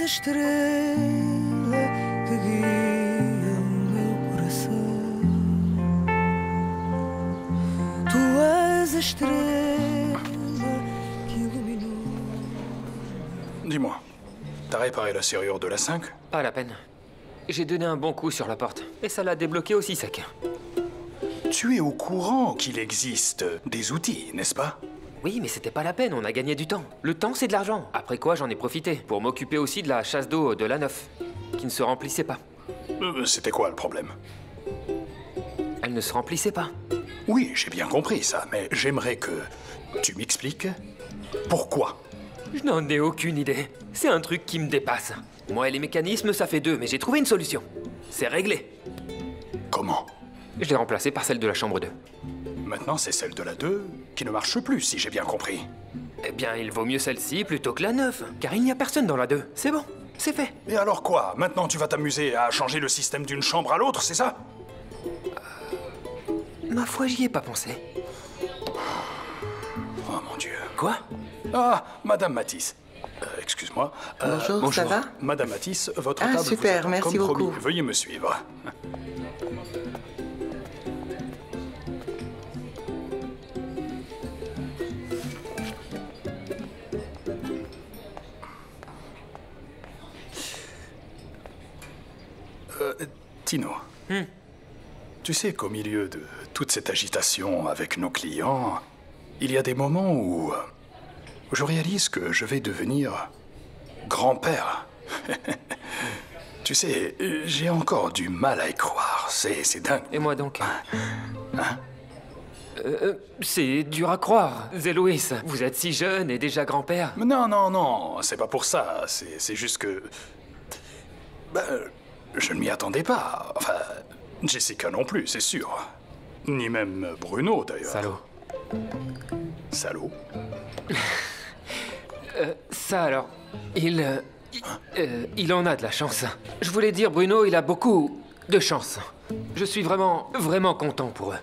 a estrela que guia o meu coração. Tu és a estrela qui illuminou. Dis-moi, t'as réparé la serrure de la 5? Pas la peine. J'ai donné un bon coup sur la porte, et ça l'a débloqué aussi sec. Tu es au courant qu'il existe des outils, n'est-ce pas? Oui, mais c'était pas la peine, on a gagné du temps. Le temps, c'est de l'argent. Après quoi, j'en ai profité, pour m'occuper aussi de la chasse d'eau de la 9, qui ne se remplissait pas. C'était quoi le problème? Elle ne se remplissait pas. Oui, j'ai bien compris ça, mais j'aimerais que tu m'expliques pourquoi. Je n'en ai aucune idée. C'est un truc qui me dépasse. Moi et les mécanismes, ça fait deux, mais j'ai trouvé une solution. C'est réglé. Comment? Je l'ai remplacée par celle de la chambre 2. Maintenant, c'est celle de la 2 qui ne marche plus, si j'ai bien compris. Eh bien, il vaut mieux celle-ci plutôt que la 9, car il n'y a personne dans la 2. C'est bon, c'est fait. Et alors quoi? Maintenant, tu vas t'amuser à changer le système d'une chambre à l'autre, c'est ça? Ma foi, j'y ai pas pensé. Oh mon Dieu. Quoi? Ah, Madame Matisse. Excuse-moi. Bonjour, ça va? Madame Matisse, votre Ah, table vous super, attend merci comme promis. beaucoup. Veuillez me suivre. Tino, tu sais qu'au milieu de toute cette agitation avec nos clients, il y a des moments où je réalise que je vais devenir grand-père. Tu sais, j'ai encore du mal à y croire. C'est dingue. Et moi donc? C'est dur à croire. Zéloïs, vous êtes si jeune et déjà grand-père. Non, non, non, c'est pas pour ça. C'est juste que... Ben, je ne m'y attendais pas. Enfin, Jessica non plus, c'est sûr. Ni même Bruno, d'ailleurs. Salaud. Salaud? Ça alors, il en a de la chance. Je voulais dire, Bruno, il a beaucoup de chance. Je suis vraiment, vraiment content pour eux.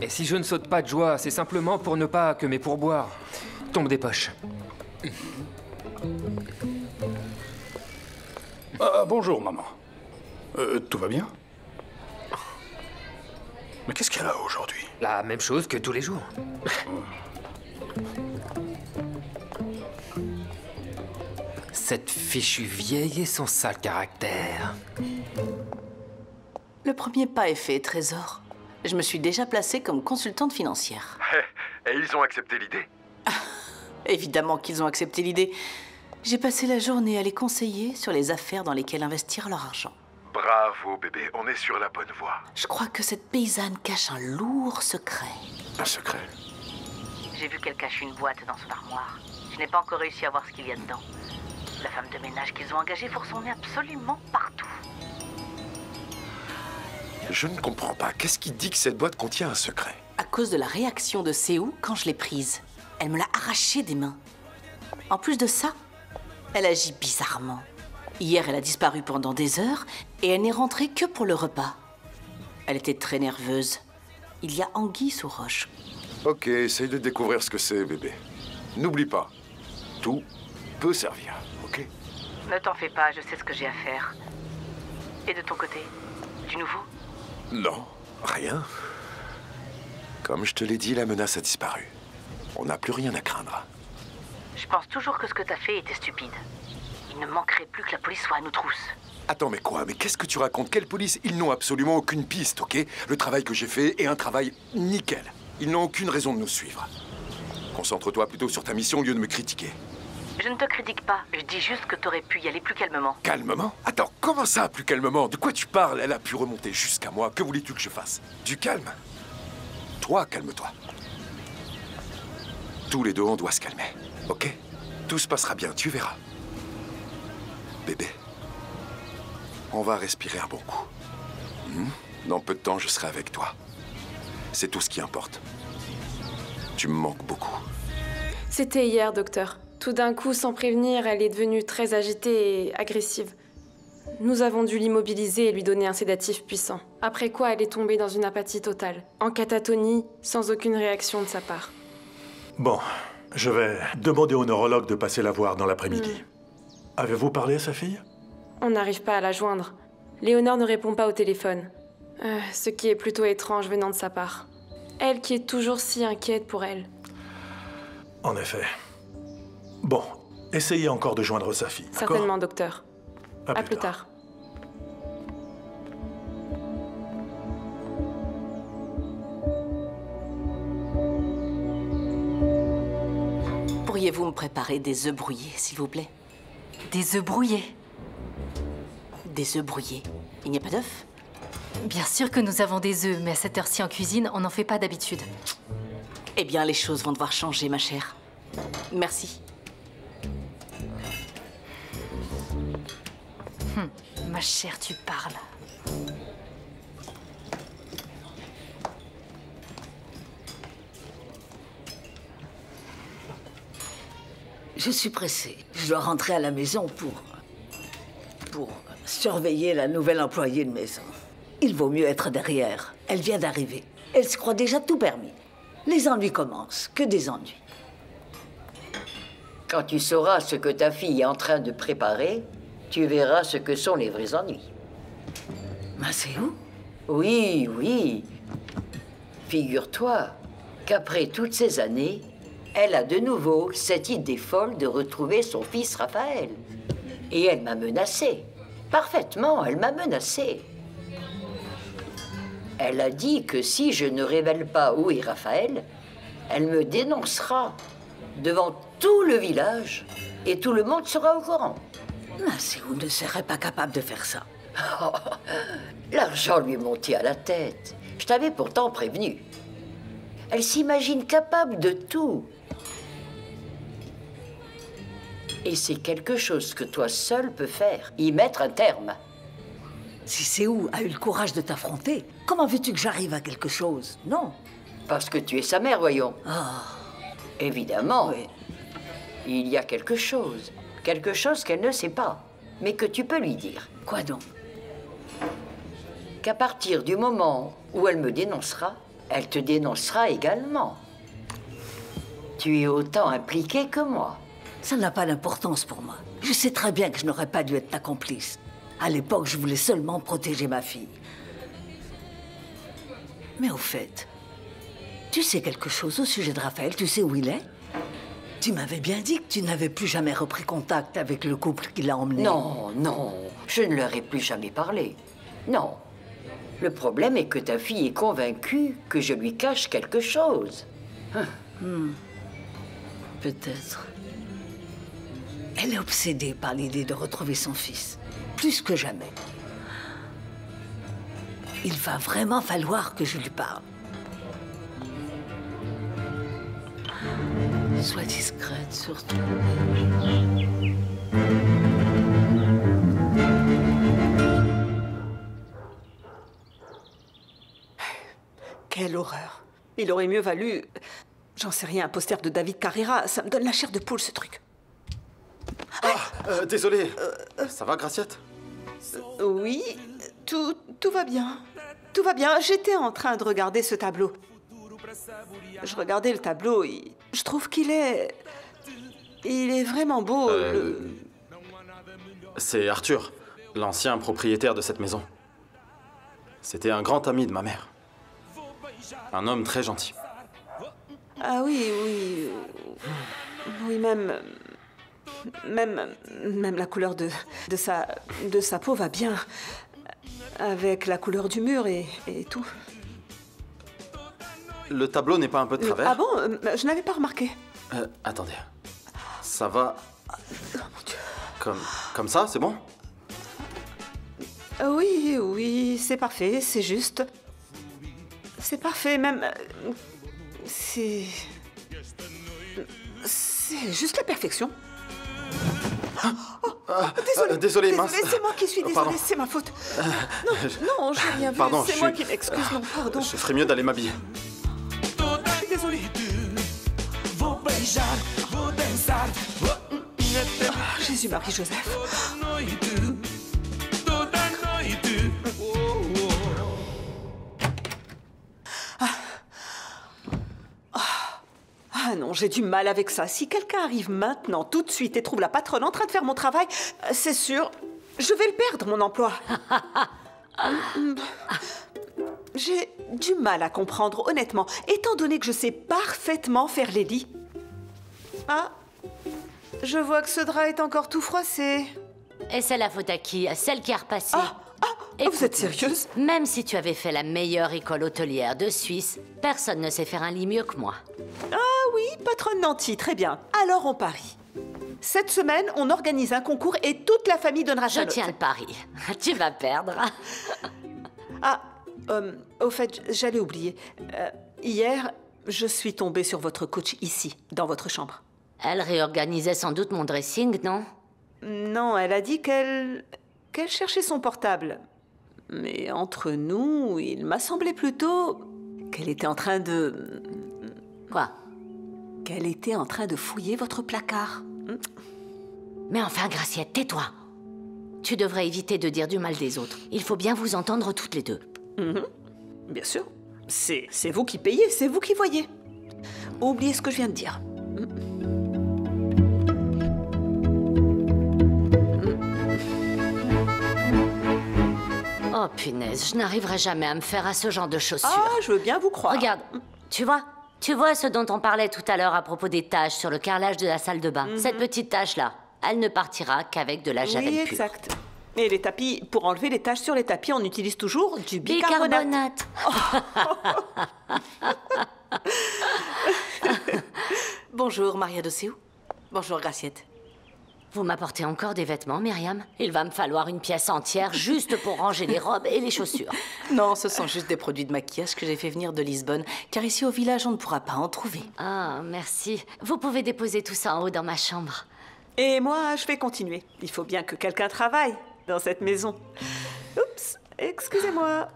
Et si je ne saute pas de joie, c'est simplement pour ne pas que mes pourboires tombent des poches. Bonjour, maman. Tout va bien? Mais qu'est-ce qu'elle a aujourd'hui? La même chose que tous les jours. Cette fichue vieille et son sale caractère. Le premier pas est fait, Trésor. Je me suis déjà placée comme consultante financière. Et ils ont accepté l'idée? Évidemment qu'ils ont accepté l'idée. J'ai passé la journée à les conseiller sur les affaires dans lesquelles investir leur argent. Bravo, bébé, on est sur la bonne voie. Je crois que cette paysanne cache un lourd secret. Un secret? J'ai vu qu'elle cache une boîte dans son armoire. Je n'ai pas encore réussi à voir ce qu'il y a dedans. La femme de ménage qu'ils ont engagée fourre son nez absolument partout. Je ne comprends pas. Qu'est-ce qui dit que cette boîte contient un secret? À cause de la réaction de Séou quand je l'ai prise. Elle me l'a arrachée des mains. En plus de ça, elle agit bizarrement. Hier, elle a disparu pendant des heures et elle n'est rentrée que pour le repas. Elle était très nerveuse. Il y a anguille sous roche. Ok, essaye de découvrir ce que c'est, bébé. N'oublie pas, tout peut servir, ok? Ne t'en fais pas, je sais ce que j'ai à faire. Et de ton côté, du nouveau? Non, rien. Comme je te l'ai dit, la menace a disparu. On n'a plus rien à craindre. Je pense toujours que ce que t'as fait était stupide. Il ne manquerait plus que la police soit à nos trousses. Attends, mais quoi? Mais qu'est-ce que tu racontes? Quelle police? Ils n'ont absolument aucune piste, ok? Le travail que j'ai fait est un travail nickel. Ils n'ont aucune raison de nous suivre. Concentre-toi plutôt sur ta mission au lieu de me critiquer. Je ne te critique pas, je dis juste que t'aurais pu y aller plus calmement. Calmement? Attends, comment ça, plus calmement? De quoi tu parles? Elle a pu remonter jusqu'à moi. Que voulais-tu que je fasse? Du calme? Toi, calme-toi. Tous les deux, on doit se calmer, ok? Tout se passera bien, tu verras. Bébé, on va respirer un bon coup. Dans peu de temps, je serai avec toi. C'est tout ce qui importe. Tu me manques beaucoup. C'était hier, docteur. Tout d'un coup, sans prévenir, elle est devenue très agitée et agressive. Nous avons dû l'immobiliser et lui donner un sédatif puissant. Après quoi, elle est tombée dans une apathie totale, en catatonie, sans aucune réaction de sa part. Bon, je vais demander au neurologue de passer la voir dans l'après-midi. Avez-vous parlé à sa fille? On n'arrive pas à la joindre. Léonore ne répond pas au téléphone. Ce qui est plutôt étrange venant de sa part. Elle qui est toujours si inquiète pour elle. En effet. Bon, essayez encore de joindre sa fille, d'accord? Certainement, docteur. À plus tard. Pourriez-vous me préparer des œufs brouillés, s'il vous plaît? Des œufs brouillés? Des œufs brouillés. Il n'y a pas d'œufs? Bien sûr que nous avons des œufs, mais à cette heure-ci en cuisine, on n'en fait pas d'habitude. Eh bien, les choses vont devoir changer, ma chère. Merci. Ma chère, tu parles. Je suis pressée. Je dois rentrer à la maison pour surveiller la nouvelle employée de maison. Il vaut mieux être derrière. Elle vient d'arriver. Elle se croit déjà tout permis. Les ennuis commencent. Que des ennuis. Quand tu sauras ce que ta fille est en train de préparer, tu verras ce que sont les vrais ennuis. Mais c'est où? Oui, oui. Figure-toi qu'après toutes ces années, elle a de nouveau cette idée folle de retrouver son fils Raphaël. Et elle m'a menacée. Parfaitement, elle m'a menacée. Elle a dit que si je ne révèle pas où est Raphaël, elle me dénoncera devant tout le village et tout le monde sera au courant. Masséou ne serait pas capable de faire ça. Oh, l'argent lui est monté à la tête. Je t'avais pourtant prévenu. Elle s'imagine capable de tout. Et c'est quelque chose que toi seul peux faire, y mettre un terme. Si Séou a eu le courage de t'affronter, comment veux-tu que j'arrive à quelque chose? Non. Parce que tu es sa mère, voyons. Évidemment. Oui. Il y a quelque chose qu'elle ne sait pas, mais que tu peux lui dire. Quoi donc? Qu'à partir du moment où elle me dénoncera, elle te dénoncera également. Tu es autant impliqué que moi. Ça n'a pas d'importance pour moi. Je sais très bien que je n'aurais pas dû être ta complice. À l'époque, je voulais seulement protéger ma fille. Mais au fait, tu sais quelque chose au sujet de Raphaël? Tu sais où il est? Tu m'avais bien dit que tu n'avais plus jamais repris contact avec le couple qui l'a emmené. Non, non, je ne leur ai plus jamais parlé. Non. Le problème est que ta fille est convaincue que je lui cache quelque chose. Peut-être. Elle est obsédée par l'idée de retrouver son fils. Plus que jamais. Il va vraiment falloir que je lui parle. Sois discrète, surtout. Quelle horreur. Il aurait mieux valu... J'en sais rien, un poster de David Carrera. Ça me donne la chair de poule, ce truc. Désolé. Ça va, Graciette? Oui, tout va bien. Tout va bien. J'étais en train de regarder ce tableau. Je regardais le tableau et je trouve qu'il est... Il est vraiment beau. C'est Arthur, l'ancien propriétaire de cette maison. C'était un grand ami de ma mère. Un homme très gentil. Ah oui, oui. Oui, même la couleur de sa peau va bien avec la couleur du mur et tout. Le tableau n'est pas un peu de travers? Ah bon? Je n'avais pas remarqué. Attendez. Ça va... Oh mon Dieu. Comme ça, c'est bon? Oui, oui, c'est parfait, c'est juste. C'est parfait, même... C'est juste la perfection. Désolé, mince. C'est moi qui suis désolée, c'est ma faute. Non, j'ai rien vu, c'est moi qui m'excuse, non, pardon. Je ferais mieux d'aller m'habiller. Désolée. Jésus-Marie-Joseph. Ah non, j'ai du mal avec ça. Si quelqu'un arrive maintenant, tout de suite, et trouve la patronne en train de faire mon travail, c'est sûr, je vais le perdre, mon emploi. J'ai du mal à comprendre, honnêtement, étant donné que je sais parfaitement faire les lits. Ah, je vois que ce drap est encore tout froissé. Et c'est la faute à qui? À celle qui a repassé. Écoute, vous êtes sérieuse? Même si tu avais fait la meilleure école hôtelière de Suisse, personne ne sait faire un lit mieux que moi. Ah oui, patronne Nanty, très bien. Alors on parie. Cette semaine, on organise un concours et toute la famille donnera sa Je note. tiens le pari. Tu vas perdre. Au fait, j'allais oublier. Hier, je suis tombée sur votre coach ici, dans votre chambre. Elle réorganisait sans doute mon dressing, non? Non, elle a dit qu'elle cherchait son portable. Mais entre nous, il m'a semblé plutôt qu'elle était en train de... Quoi? Qu'elle était en train de fouiller votre placard. Mais enfin, Graciette, tais-toi. Tu devrais éviter de dire du mal des autres. Il faut bien vous entendre toutes les deux. Bien sûr. C'est vous qui payez, c'est vous qui voyez. Oubliez ce que je viens de dire. Oh punaise, je n'arriverai jamais à me faire à ce genre de chaussures. Ah, je veux bien vous croire. Regarde, tu vois ce dont on parlait tout à l'heure à propos des taches sur le carrelage de la salle de bain. Cette petite tache-là, elle ne partira qu'avec de la javel oui, pure. exact. Et les tapis, pour enlever les taches sur les tapis, on utilise toujours du bicarbonate. Bonjour, Maria de Séou. Bonjour, Graciette. Vous m'apportez encore des vêtements, Myriam? Il va me falloir une pièce entière juste pour ranger les robes et les chaussures. Non, ce sont juste des produits de maquillage que j'ai fait venir de Lisbonne, car ici au village, on ne pourra pas en trouver. Ah, merci. Vous pouvez déposer tout ça en haut dans ma chambre. Et moi, je vais continuer. Il faut bien que quelqu'un travaille dans cette maison. Oups, excusez-moi.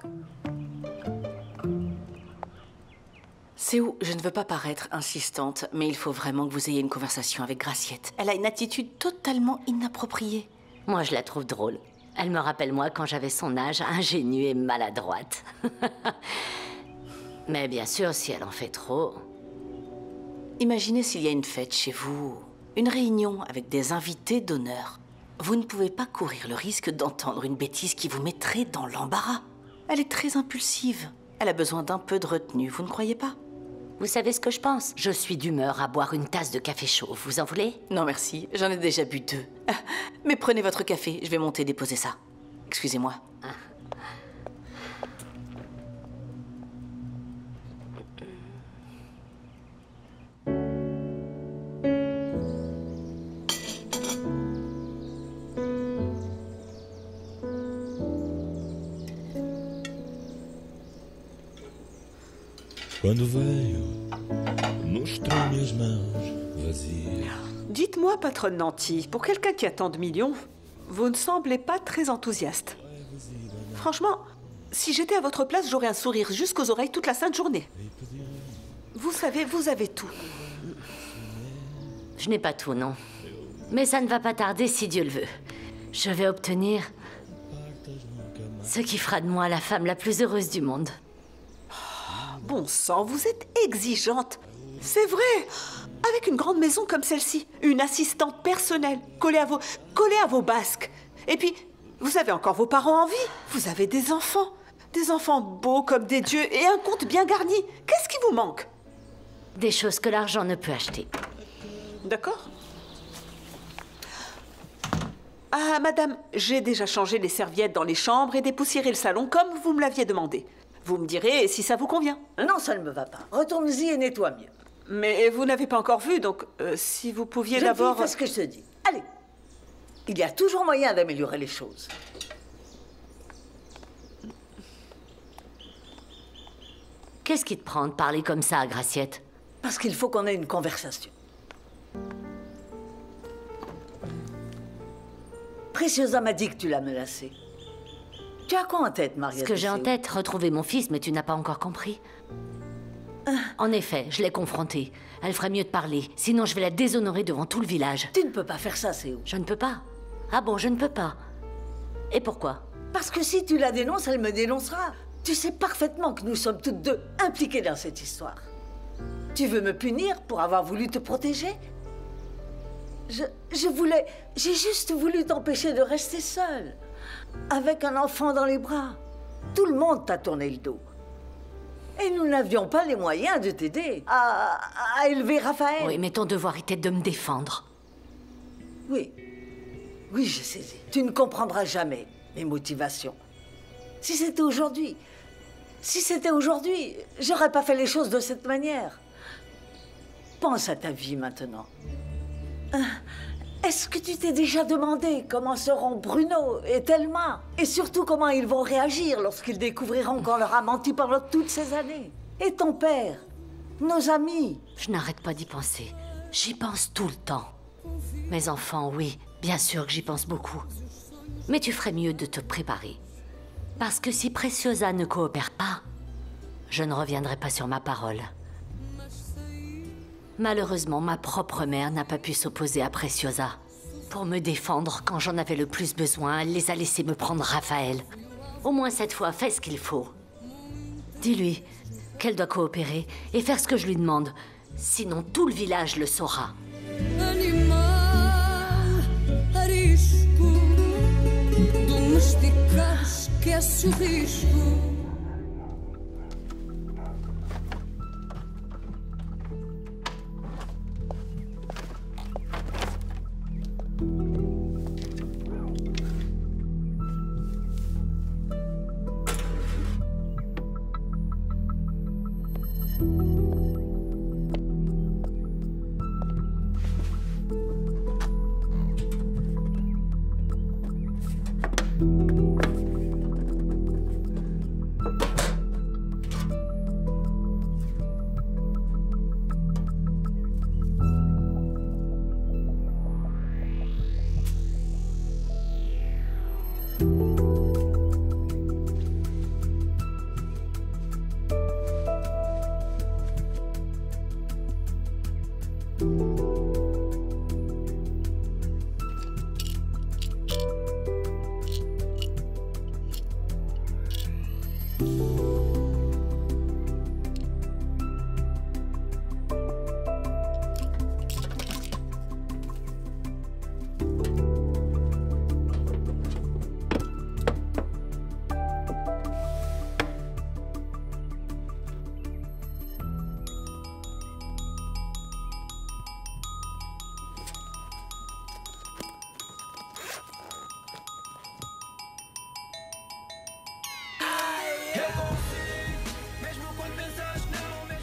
Séou, je ne veux pas paraître insistante, mais il faut vraiment que vous ayez une conversation avec Graciette. Elle a une attitude totalement inappropriée. Moi, je la trouve drôle. Elle me rappelle moi quand j'avais son âge, ingénue et maladroite. Mais bien sûr, si elle en fait trop... Imaginez s'il y a une fête chez vous, une réunion avec des invités d'honneur. Vous ne pouvez pas courir le risque d'entendre une bêtise qui vous mettrait dans l'embarras. Elle est très impulsive. Elle a besoin d'un peu de retenue, vous ne croyez pas? Vous savez ce que je pense? Je suis d'humeur à boire une tasse de café chaud. Vous en voulez? Non, merci. J'en ai déjà bu 2. Mais prenez votre café. Je vais monter déposer ça. Excusez-moi. Quando veio, mostrou minhas mãos vazias. Dites-moi, patronne Nanty, pour quelqu'un qui a tant de millions, vous ne semblez pas très enthousiaste. Franchement, si j'étais à votre place, j'aurais un sourire jusqu'aux oreilles toute la sainte journée. Vous savez, vous avez tout. Je n'ai pas tout, non. Mais ça ne va pas tarder si Dieu le veut. Je vais obtenir ce qui fera de moi la femme la plus heureuse du monde. Bon sang, vous êtes exigeante. C'est vrai. Avec une grande maison comme celle-ci, une assistante personnelle, collée à vos basques. Et puis, vous avez encore vos parents en vie. Vous avez des enfants beaux comme des dieux et un compte bien garni. Qu'est-ce qui vous manque? Des choses que l'argent ne peut acheter. D'accord. Ah, madame, j'ai déjà changé les serviettes dans les chambres et dépoussiéré le salon comme vous me l'aviez demandé. Vous me direz si ça vous convient. Non, ça ne me va pas. Retourne-y et nettoie mieux. Mais vous n'avez pas encore vu, donc si vous pouviez d'abord... Fais ce que je te dis. Allez. Il y a toujours moyen d'améliorer les choses. Qu'est-ce qui te prend de parler comme ça, Graciette? Parce qu'il faut qu'on ait une conversation. Preciosa m'a dit que tu l'as menacée. Tu as quoi en tête, Maria? Ce que j'ai en tête, retrouver mon fils, mais tu n'as pas encore compris. En effet, je l'ai confrontée. Elle ferait mieux de parler, sinon je vais la déshonorer devant tout le village. Tu ne peux pas faire ça, Séou. Je ne peux pas. Ah bon, je ne peux pas. Et pourquoi? Parce que si tu la dénonces, elle me dénoncera. Tu sais parfaitement que nous sommes toutes deux impliquées dans cette histoire. Tu veux me punir pour avoir voulu te protéger? J'ai juste voulu t'empêcher de rester seule, avec un enfant dans les bras. Tout le monde t'a tourné le dos. Et nous n'avions pas les moyens de t'aider à élever Raphaël. Oui, mais ton devoir était de me défendre. Oui. Oui, j'ai saisi. Tu ne comprendras jamais mes motivations. Si c'était aujourd'hui, j'aurais pas fait les choses de cette manière. Pense à ta vie maintenant. Est-ce que tu t'es déjà demandé comment seront Bruno et Thelma? Et surtout comment ils vont réagir lorsqu'ils découvriront qu'on leur a menti pendant toutes ces années? Et ton père? Nos amis? Je n'arrête pas d'y penser. J'y pense tout le temps. Mes enfants, oui, bien sûr que j'y pense beaucoup. Mais tu ferais mieux de te préparer. Parce que si Preciosa ne coopère pas, je ne reviendrai pas sur ma parole. Malheureusement, ma propre mère n'a pas pu s'opposer à Preciosa. Pour me défendre quand j'en avais le plus besoin, elle les a laissés me prendre Raphaël. Au moins cette fois, fais ce qu'il faut. Dis-lui qu'elle doit coopérer et faire ce que je lui demande. Sinon, tout le village le saura.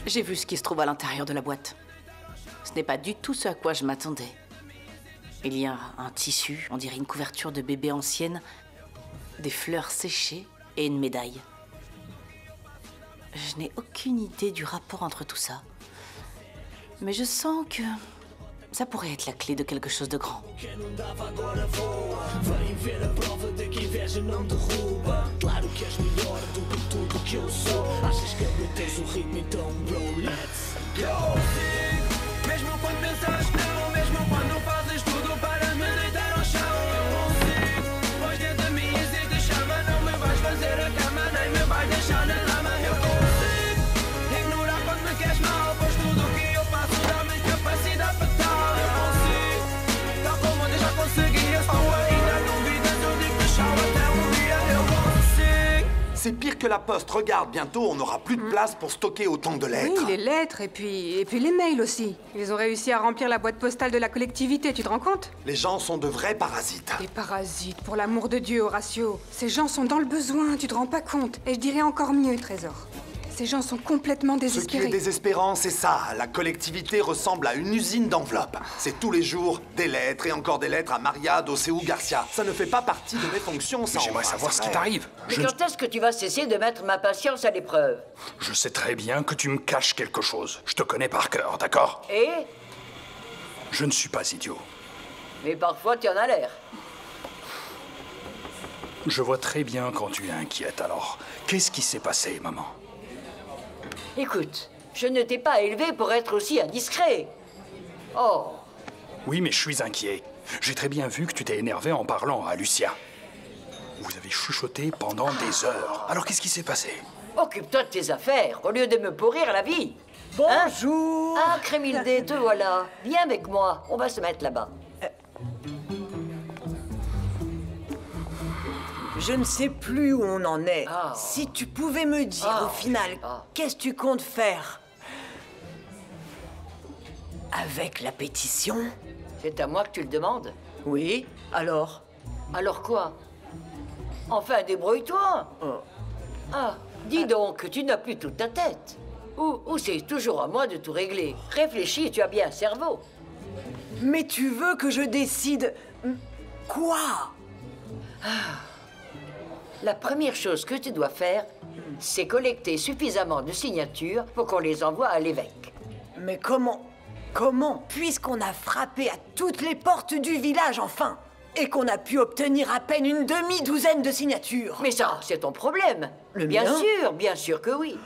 J'ai vu ce qui se trouve à l'intérieur de la boîte. Ce n'est pas du tout ce à quoi je m'attendais. Il y a un tissu, on dirait une couverture de bébé ancienne, des fleurs séchées et une médaille. Je n'ai aucune idée du rapport entre tout ça. Mais je sens que ça pourrait être la clé de quelque chose de grand. C'est pire que la poste. Regarde, bientôt, on n'aura plus de place pour stocker autant de lettres. Oui, les lettres et puis les mails aussi. Ils ont réussi à remplir la boîte postale de la collectivité, tu te rends compte? Les gens sont de vrais parasites. Des parasites, pour l'amour de Dieu, Horatio. Ces gens sont dans le besoin, tu te rends pas compte. Et je dirais encore mieux, Trésor. Ces gens sont complètement désespérés. Ce qui est désespérant, c'est ça. La collectivité ressemble à une usine d'enveloppes. C'est tous les jours des lettres et encore des lettres à Maria Doceu Garcia. Ça ne fait pas partie de mes fonctions, ça. J'aimerais savoir ce qui t'arrive. Mais quand est-ce que tu vas cesser de mettre ma patience à l'épreuve? Je sais très bien que tu me caches quelque chose. Je te connais par cœur, d'accord? Et? Je ne suis pas idiot. Mais parfois, tu en as l'air. Je vois très bien quand tu es inquiète, alors. Qu'est-ce qui s'est passé, maman? Écoute, je ne t'ai pas élevé pour être aussi indiscret. Oh. Oui, mais je suis inquiet. J'ai très bien vu que tu t'es énervé en parlant à Lucia. Vous avez chuchoté pendant des heures. Alors qu'est-ce qui s'est passé? Occupe-toi de tes affaires, au lieu de me pourrir la vie. Bonjour. Ah, Crémildé, te voilà. Viens avec moi. On va se mettre là-bas. Je ne sais plus où on en est. Si tu pouvais me dire au final, qu'est-ce que tu comptes faire avec la pétition? C'est à moi que tu le demandes? Oui, alors? Alors quoi? Enfin, débrouille-toi. Ah, dis donc, tu n'as plus toute ta tête. Ou c'est toujours à moi de tout régler. Réfléchis, tu as bien un cerveau. Mais tu veux que je décide... Quoi? La première chose que tu dois faire, c'est collecter suffisamment de signatures pour qu'on les envoie à l'évêque. Mais comment? Comment? Puisqu'on a frappé à toutes les portes du village, enfin, et qu'on a pu obtenir à peine une demi-douzaine de signatures. Mais ça, c'est ton problème. Bien sûr que oui.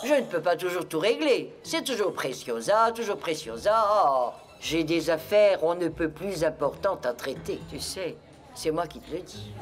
Je ne peux pas toujours tout régler. C'est toujours Preciosa, toujours Preciosa. Oh, j'ai des affaires on ne peut plus importantes à traiter, tu sais. C'est moi qui te le dis.